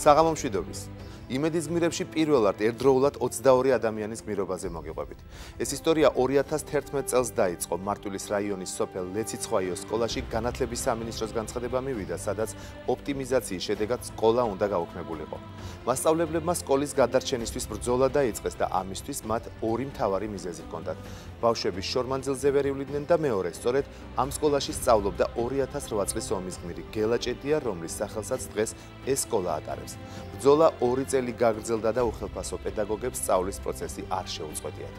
საღამო მშვიდობის. იმედის გმირებში პირველად ერთდროულად 22 ადამიანის გმირობაზე მოგიყვებით. ეს ისტორია 2011 წელს დაიწყო მარტვილის რაიონის სოფელ ლეციცხვაიოს სკოლაში განათლების სამინისტროს განცხადება მივიდა, სადაც ოპტიმიზაციის შედეგად სკოლა უნდა გაუქმებულიყო. მასწავლებლებმა სკოლის გადარჩენისთვის ბრძოლა დაიწყეს და ამისთვის მათ ორი მთავარი მიზეზი ჰქონდათ. ბავშვების შორმანძილზე ვერ ივლიდნენ და მეორე, სწორედ ამ სკოლაში სწავლობდა 2008 წლის ომის გმირი გელა ჭედია, რომლის სახელსაც დღეს ეს სკოლა ატარებს. ბრძოლა 2 წელი გაგრძელდა და უხელფასო პედაგოგებს სწავლის პროცესი არ შეუწყვეტიათ.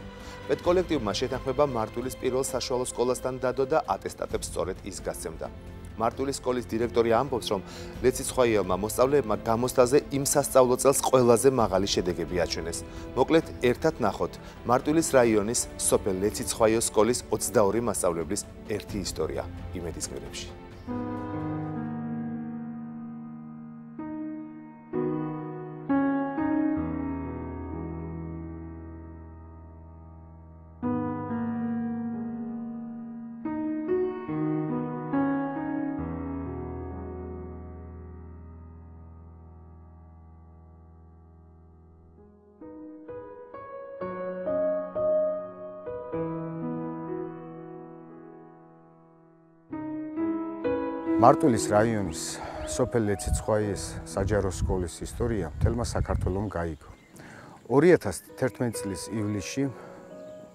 პედკოლექტივმა შეთანხმება მარტვილის პირველ საშუალო სკოლასთან დადო და ატესტატებს სწორედ ის გასცემდა. მარტვილის სკოლის დირექტორი ამბობს, რომ ლეციცხვაიელმა მოსწავლეებმა გამოსტაზე იმ სასწავლო წელს ყველაზე მაღალი შედეგები აჩვენეს. მოკლედ, ერთად ნახოთ მარტვილის რაიონის სოფელ ლეციცხვაიოს სკოლის 22 მასწავლებლის ერთი ისტორია იმედის გმირებში. მარტვილის რაიონის სოფელ ლეციცხვაიეს საჯარო სკოლის ისტორია მთელმა საქართველომ გაიგო. 2011 წლის ივლისში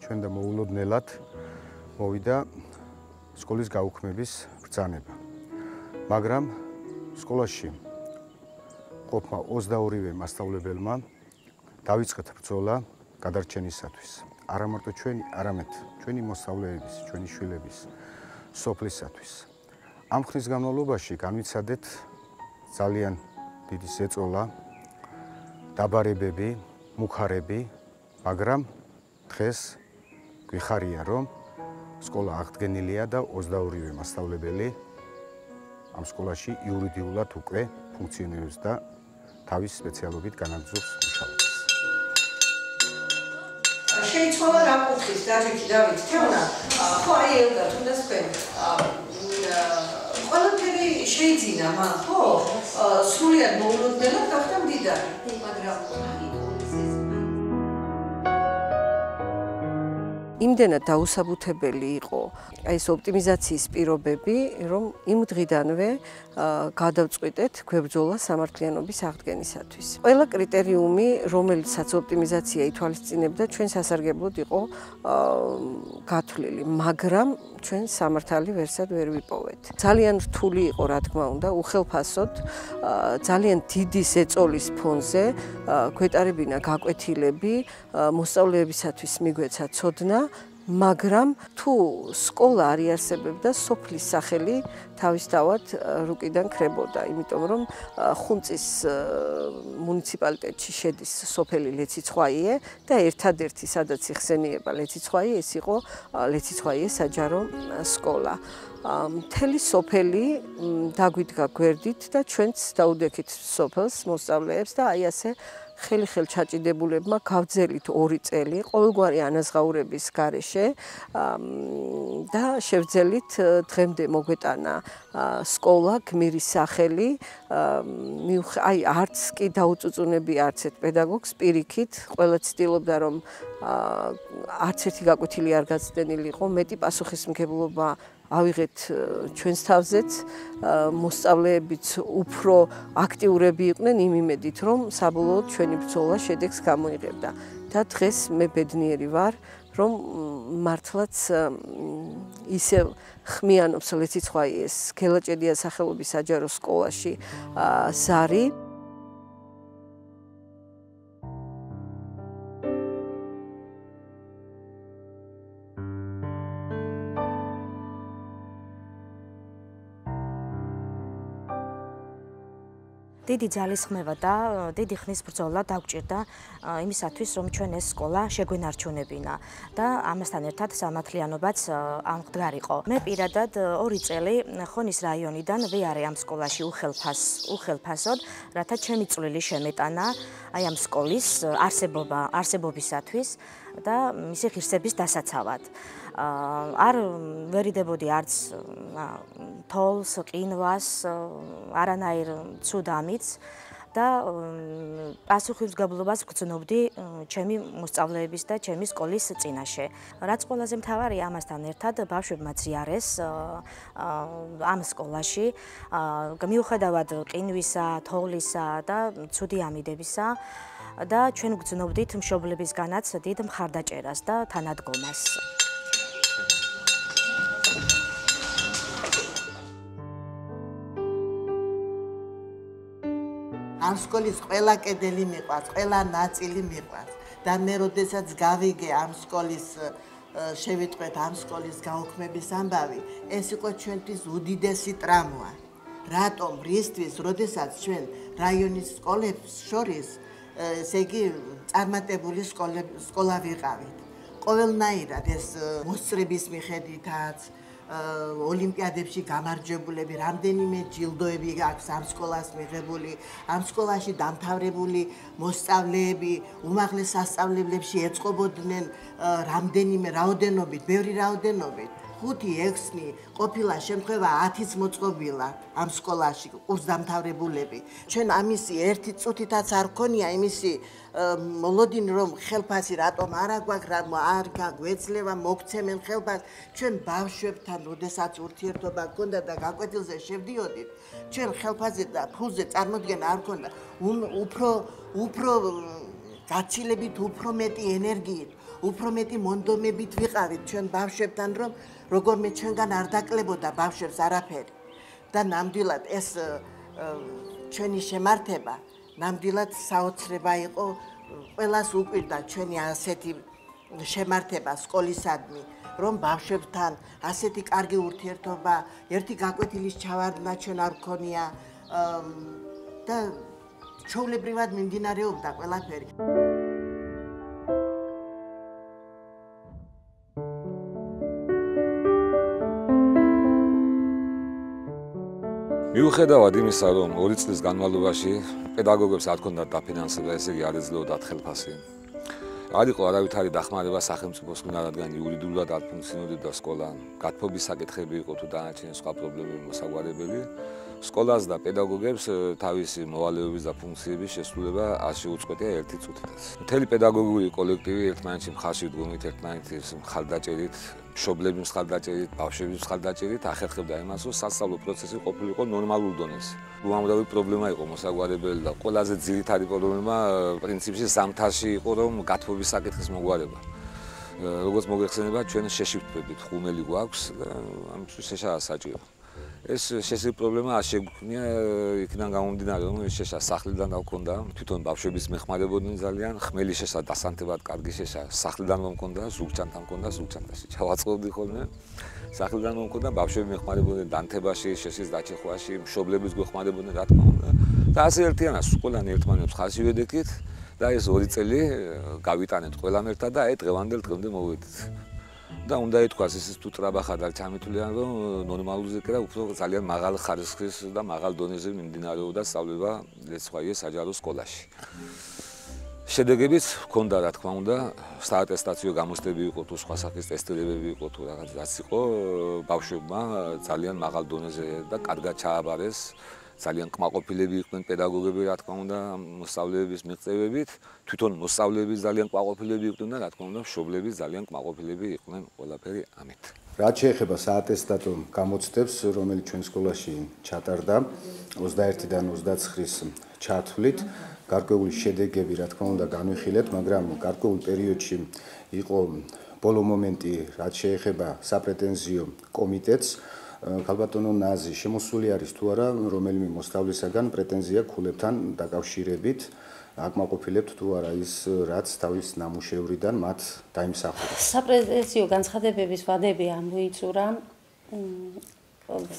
ჩვენ და მოულოდნელად მოვიდა სკოლის გაუქმების ბრძანება. მაგრამ სკოლაში ყოფმა 22 მასწავლებელმა დავიწყეთ ბრძოლა გადარჩენისათვის. არა მარტო ჩვენი, არამედ ჩვენი მოსწავლეების, ჩვენი შვილების სოფლისათვის. ამ ხნის განმავლობაში განვიცადეთ ძალიან დიდი ზეწოლა, დაბარებები, მუქარები, მაგრამ დღეს გვიხარია, რომ სკოლა აღდგენილია და 22 მასწავლებელი ამ სკოლაში იურიდიულად უკვე ფუნქციონირებს და თავის სპეციალობით განაგრძობს მუშაობას. შეიცვალა რა კუთხის დაჯექი დავით თეონა, ხო აი ელდა თუნდაც თქვენ ყველაფერი შეიძინა მან, ხო? სრულიად მოულოდნელად გახდა მდიდარი, მაგრამ იმდენად დაუსაბუთებელი იყო ეს ოპტიმიზაციის პირობები, რომ იმ დღიდანვე გადავწყვიტეთ გვებრძოლა სამართლიანობის აღდგენისათვის. ყველა კრიტერიუმი, რომელიცაც ოპტიმიზაცია ითვალისწინებდა, ჩვენ სასარგებლოდ იყო გათვლილი, მაგრამ ჩვენ სამართალი ვერსად ვერ ვიპოვეთ. ძალიან რთული იყო, რა თქმა უნდა, უხელფასოდ, ძალიან დიდი ზეწოლის ფონზე გვეტარებინა გაკვეთილები, მოსწავლეებისათვის მიგვეცა ცოდნა, მაგრამ თუ სკოლა არ იარსებებდა, სოფლის სახელი თავისთავად რუკიდან ქრებოდა, იმიტომ რომ ხუნწის მუნიციპალიტეტში შედის სოფელი ლეციცხვაიე და ერთადერთი სადაც იხსენიება ლეციცხვაიე, ეს იყო ლეციცხვაიეს საჯარო სკოლა. მთელი სოფელი დაგვიდგა გვერდით და ჩვენც დაუდექით სოფელს, მოსწავლეებს და აი ასე ხელი-ხელ ჩაჭიდებულებმა გავძელით 2 წელი ყოველგვარი ანაზღაურების გარეშე და შევძელით დღემდე მოგვეტანა სკოლა, გმირის სახელი, აი არც კი დაუწუწუნები არც ერთ პედაგოგს პირიქით, ყველა ცდილობდა რომ არც ერთი გაკვეთილი არ გაცდენილიყო, მეტი პასუხისმგებლობა ავიღეთ ჩვენს თავზეც, მოსწავლეებიც უფრო აქტიურები იყვნენ იმ იმედით, რომ საბოლოოდ ჩვენი ბრძოლა შედეგს გამოიღებდა. და დღეს მე ბედნიერი ვარ, რომ მართლაც ისევ ხმიანობს ლეციცხვაიეს გელა ჭედიას სახელობის საჯარო სკოლაში ზარი. დიდი ძალისხმევა და დიდი ხნის ბრძოლა დაგვჭირდა იმისათვის, რომ ჩვენ ეს სკოლა შეგვენარჩუნებინა და ამასთან ერთად სამართლიანობაც ამდგარიყო. მე პირადად 2 წელი ხონის რაიონიდან ვიარე ამ სკოლაში უხელფასოდ, რათა ჩემი წვლილი შემეტანა აი ამ სკოლის არსებობისათვის და მისი ღირსების დასაცავად. არ ვერიდებოდი არც თოლს, ყინვას, არანაირ ცუდ ამის და პასუხისმგებლობას ვგრძნობდი ჩემი მოსწავლეების და ჩემი სკოლის წინაშე. რაც ყველაზე მთავარია ამასთან ერთად ბავშვებმა ზიარეს ამ სკოლაში, მიუხედავად ყინვისა, თოვლისა და ცუდი ამიდებისა და ჩვენ ვგრძნობდით მშობლებისგანაც დიდ მხარდაჭერას და თანადგომას. ამ სკოლის ყველა კედელი მიყვარს, ყველა ნაწილი მიყვარს და მე როდესაც გავიგე ამ სკოლის შევიტყვეთ ამ სკოლის გაუქმების ამბავი, ეს იყო ჩვენთვის უდიდესი ტრამვა. რატომ? რისთვის, როდესაც ჩვენ რაიონის სკოლებს შორის, ესე იგი, წარმატებული სკოლა ვიყავით. ყოველნაირად ეს მოსწრების მიხედვითაც ოლიმპიადებში გამარჯვებულები, რამდენიმე ჯილდოები აქვს ამ სკოლას მიღებული, ამ სკოლაში დამთავრებული მოსწავლეები უმაღლეს სასწავლებლებში ეწყობოდნენ რაოდენობით, ბევრი რაოდენობით. 5-6 ყოფილა შემთხვევა 10-იც მოწყობილა ამ სკოლაში კურსდამთავრებულები. ჩვენ ამისი ერთი წუთითაც არ ქონია იმისი მოლოდინი რომ ხელფასი რატომ არა გვაქვს, რა არ გვეძლევა, მოგცემენ ხელფასს. ჩვენ ბავშვებთან როდესაც ურთიერთობა გქონდა და გაკვეთილზე შევდიოდით, ჩვენ ხელფასზე და ფულზე წარმოდგენა არ ქონდა. უფრო გაცილებით უფრო მეტი ენერგიით, უფრო მეტი მონდომებით ვიყავით ჩვენ ბავშვებთან, რომ როგორმე ჩვენგან არ დაკლებოდა ბავშვებს არაფერი. და ნამდვილად ეს ჩვენი შემართება ნამდვილად საოცრება იყო, ყველას უყვირდა ჩვენი ასეთი შემართება სკოლისადმი, რომ ბავშვებთან ასეთი კარგი ურთიერთობა, ერთი გაკვეთილის ჩავარდნა ჩვენ არ გქონია და ჩვეულებრივად მიმდინარეობდა ყველაფერი. მიუხედავად იმისა, რომ 2 წლის განმავლობაში პედაგოგებს არ ჰქონდათ დაფინანსება, ესე იგი არ ეძლეოდათ ხელფასი. არ იყო არავითარი დახმარება სახელმწიფოს მხრიდან, რადგან იურიდიულად არ ფუნქციონირებდა სკოლა. გათბობის საკითხები იყო თუ დანარჩენი სხვა პრობლემები მოსაგვარებელი. სკოლას და პედაგოგებს თავისი მოვალეობის და ფუნქციების შესრულება არ შეუწყვეტია ერთი წუთითაც. მთელი პედაგოგიური კოლექტივი ერთმანეთში მხარში დგომით, ერთმანეთის მხარდაჭერით, მშობლების მხარდაჭერით, ბავშვების მხარდაჭერით ახერხებდა იმას, რომ სასწავლო პროცესი ყოფილიყო ნორმალურ დონეზე. უამრავი პრობლემა იყო მოსაგვარებელი და ყველაზე ძირითადი პრობლემა პრინციპში ზამთარში იყო, რომ გათბობის საკითხის მოგვარება. როგორც მოგეხსენება, ჩვენ შეშიფრებით, ხუმელი გვაქვს და ამისთვის შეშაა საჭირო. ეს შესაძლებელი პრობლემა არ შეგვქნია იქიდან გამომდინარე, რომ ეს შეშა სახლიდან დავქონდა, თვითონ ბავშვების მეხმარებოდნენ ძალიან, ხმელი შეშა დასანთებად კარგი შეშა სახლიდან მომქონდა, ზუგჩანთან მქონდა, ზუგჩანთაში ჩავაწყობდი ხოლმე. სახლიდან მომქონდა, ბავშვები მეხმარებოდნენ დანთებაში, შეშის დაჭეხვაში, მშობლების გვეხმარებოდნენ, რა თქმა უნდა. და ასე ერთიანად სკოლანი ერთმანეთს ხარში ვედექით და ეს 2 წელი გავიტანეთ ყველამ ერთად და აი დღევანდელ დღემდე მოვედით. და უნდა ითქვას ის თუ ტრაბახად არ ჩამეთვლიან, რომ ნორმალურზე კი რა უფრო ძალიან მაღალ ხარისხის და მაღალ დონეზე მიმდინარეობდა სწავლება ლეცხვაიეს საჯარო სკოლაში. შედეგებიც ჰქონდა, რა თქმა უნდა, საატესტაციო გამოცდები იყო თუ სხვა სახის ტესტირებები იყო თუ რაღაც იყო, ბავშვებმა ძალიან მაღალ დონეზე და კარგად ჩააბარეს. ძალიან კმაყოფილები იყვნენ პედაგოგები, რა თქმა უნდა, მოსწავლეების მიღწევებით, თვითონ მოსწავლეების ძალიან კმაყოფილები იყვნენ და რა თქმა უნდა, მშობლების ძალიან კმაყოფილები იყვნენ ყველაფერი ამით. რაც შეეხება საატესტატო გამოცდებს, რომელიც ჩვენ სკოლაში ჩატარდა 21-დან 29-ის ჩათვლით, გარკვეული შედეგები, რა თქმა უნდა, განვიხილეთ, მაგრამ გარკვეულ პერიოდში იყო ბოლო მომენტი, რაც შეეხება საპრეტენზიო კომიტეტს. ქალბატონო ნაზი, შემოსული არის თუ არა რომელიმე მოსწავლისაგან პრეტენზია ქულებთან დაკავშირებით, აკმაყოფილებთ თუ არა ის, რაც თავის ნამუშევრიდან მათ დაიმსახურა. საპრეტენზიო განცხადებების ვადები ამოიწურა.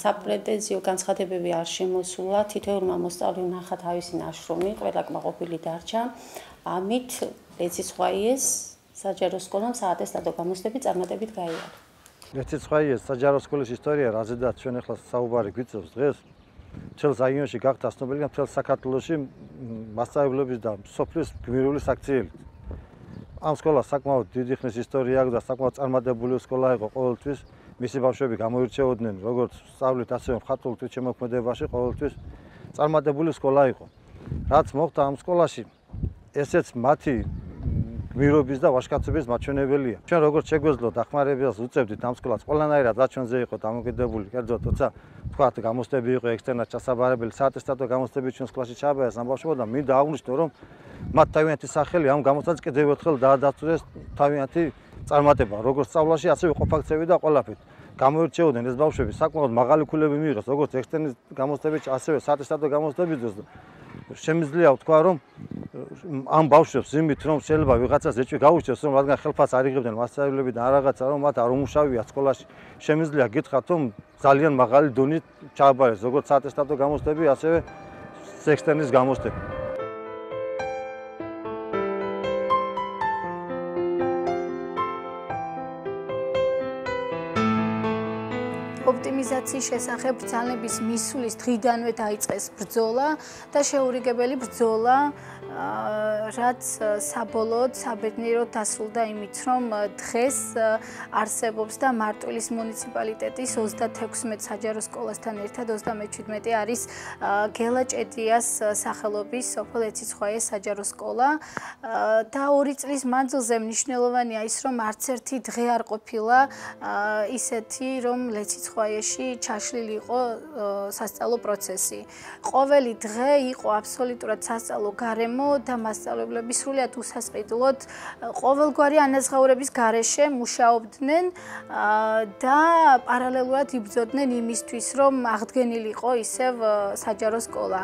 საპრეტენზიო განცხადებები არ შემოსულა, თითოეულმა მოსწავლემ ნახა თავისი ნაშრომი, ყველა კმაყოფილი დარჩა. ამით ლეციცხვაიეს საჯარო სკოლამ საატესტატო გამოცდები წარმატებით გაიარა. ლეციცხვაიეს საჯარო სკოლის ისტორია, რაზედაც ჩვენ ახლა საუბარი გვიწევს დღეს, მთელ რაიონში გახდა ცნობილი და მთელ საქართველოში მასწავლებლების და სოფლის გმირული საქციელით. ამ სკოლას საკმაოდ დიდი ხნის ისტორია აქვს და საკმაოდ წარმატებული სკოლა იყო ყოველთვის. მისი ბავშვები გამოირჩეოდნენ როგორც სწავლით, ასევე მხატვრულ თვითშემოქმედებაში, ყოველთვის წარმატებული სკოლა იყო. რაც მოხდა ამ სკოლაში, ესეც მათი გმირობის და ვაჟკაცობის მაჩვენებელია. ჩვენ როგორც შეგვეძლო დახმარებას უწევდით ამ სკოლას, ყველანაირად რაც ჩვენზე იყო დამოკიდებული, კერძოდ თორსა თქვათ გამოცდები იყო ექსტერნად ჩასაბარებელი, საატესტატო გამოცდები ჩვენ სკოლაში ჩააბარეს ამ ბავშვებმა და მინდა აღვნიშნო, რომ მათ თავიანთი სახელი ამ გამოცდას კიდევ ერთხელ დაადასტურეს თავიანთი წარმატება, როგორც სწავლაში, ასევე ყოფაქცევი და ყველაფრით. გამოირჩეოდნენ ეს ბავშვები, საკმაოდ მაღალი ქულები მიიღეს, როგორც ექსტერნის გამოცდებით, ასევე საატესტატო გამოცდებით. შემიძლია ვთქვა, რომ ამ ბავშვებს იმით, რომ შეიძლება ვიღაცას ეჭვი გაუჩნდეს, რომ რადგან ხელფასს არ იღებდნენ მასწავლებლები და რაღაცა, რომ მათ არ უმუშავია სკოლაში, შემიძლია გითხრათ, რომ ძალიან მაღალი დონით ჩააბარეს, როგორც საატესტატო გამოცდები, ასევე ექსტერნის გამოცდები. ოპტიმიზაციის შესახებ ბრძანების მისვლის დღიდანვე დაიწყეს ბრძოლა და შეურიგებელი ბრძოლა, რაც საბოლოოდ საბედნიეროდ დასრულდა იმით, რომ დღეს არსებობს და მარტვილის მუნიციპალიტეტის 36 საჯარო სკოლასთან ერთად 37 არის გელაჭედიას სახელობის სოფელ ეციცხვაიეს საჯარო სკოლა და 2 წლის მანძილზე მნიშვნელოვანია ის, რომ არც ერთი დღე არ ყოფილა ისეთი, რომ ეციცხვაიეში ჩაშლილი იყო სასწავლო პროცესი. ყოველი დღე იყო აბსოლუტურად სასწავლო გარემო და მასწავლებლები სრულიად უსასყიდლოდ ყოველგვარი ანაზღაურების გარეშე მუშაობდნენ და პარალელურად იბრძოდნენ იმისთვის, რომ აღდგენილიყო ისევ საჯარო სკოლა.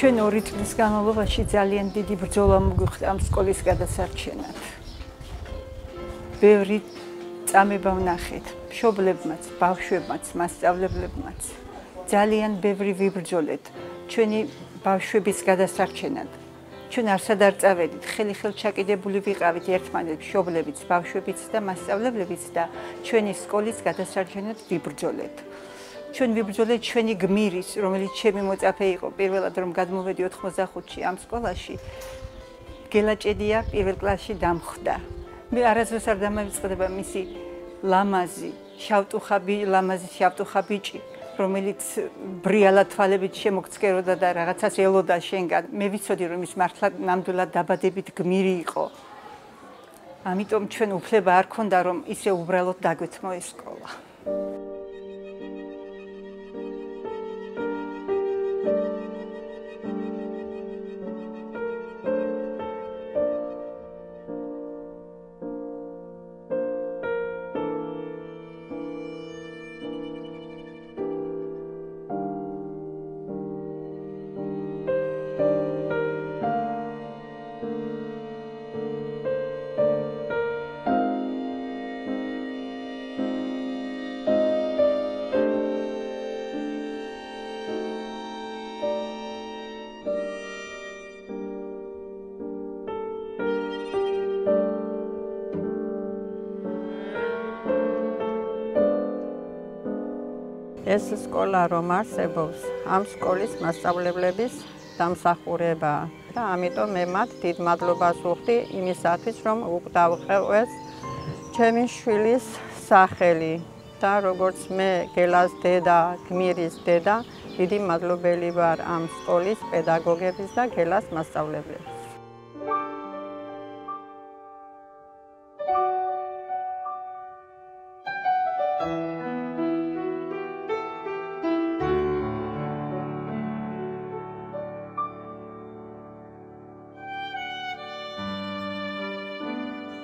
ჩვენ 2 წლის განმავლობაში ძალიან დიდი ბრძოლა მოგვიხდა ამ სკოლის გადასარჩენად. ბევრი წამება ვნახეთ, მშობლებმაც, ბავშვებმაც, მასწავლებლებმაც. ძალიან ბევრი ვიბრძოლეთ ჩვენი ბავშვების გადასარჩენად. ჩვენ არსად არ წავედით, ხელი-ხელ ჩაკიდებული ვიყავით ერთმანეთს, მშობლებიც, ბავშვებიც და მასწავლებლებიც და ჩვენი სკოლის გადასარჩენად ვიბრძოლეთ. ჩვენ ვიბრძოლეთ ჩვენი გმირის, რომელიც ჩემი მოწაფე იყო, პირველად რომ გადმოვედი 85-ში ამ სკოლაში, გელაჭედია პირველ კლასში დამხვდა. მე არასდროს არ დამავიწყდება მისი ლამაზი შავტუხა ბიჭი, რომელიც ბრიალა თვალებით შემოგცქეროდა და რაღაცას ელოდა შენგან. მე ვიცოდი, რომ ის მართლა ნამდვილად დაბადებით გმირი იყო. ამიტომ ჩვენ უფლება არ ქონდა, რომ ისე უბრალოდ დაგვეთმო ეს სკოლა. ეს სკოლა რომ არსებობს, ამ სკოლის მასწავლებლების დამსახურებაა და ამიტომ მე მათ დიდ მადლობას ვუხდი იმისათვის, რომ დავყევეს ჩემი შვილის სახელი და როგორც მე გელას დედა, გმირის დედა, დიდი მადლობელი ვარ ამ სკოლის პედაგოგების და გელას მასწავლებლებს.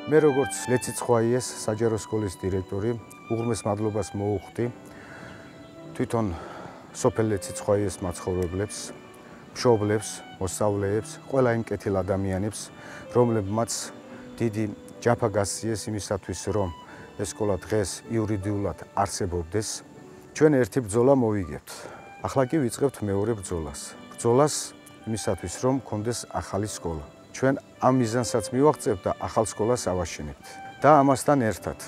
მე როგორც ლეციცხვაიეს საჯარო სკოლის დირექტორი უღრმეს მადლობას მოუხდი თვითონ სოფელ ლეციცხვაიეს მაცხოვრებლებს, მშობლებს, მოსწავლეებს, ყველა იმ კეთილ ადამიანებს, რომლებმაც დიდი ჯაფა გასციეს იმისათვის, რომ ეს სკოლა დღეს იურიდიულად არსებობდეს. ჩვენ ერთი ბრძოლა მოვიგებთ. ახლა კი ვიწყებთ მეორე ბრძოლას. ბრძოლას იმისათვის, რომ გქონდეს ახალი სკოლა. ჩვენ ამ მიზანსაც მივაღწევთ და ახალ სკოლას ავაშენებთ. და ამასთან ერთად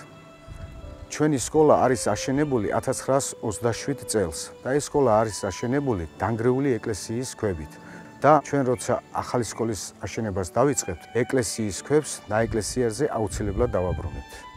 ჩვენი სკოლა არის აშენებული 1927 წელს და ეს სკოლა არის აშენებული დანგრეული ეკლესიის ქვებით. და ჩვენ როცა ახალი სკოლის აშენებას დავიწყებთ, ეკლესიის ქვებს ნაეკლესიარზე აუცილებლად დავაბრუნებთ.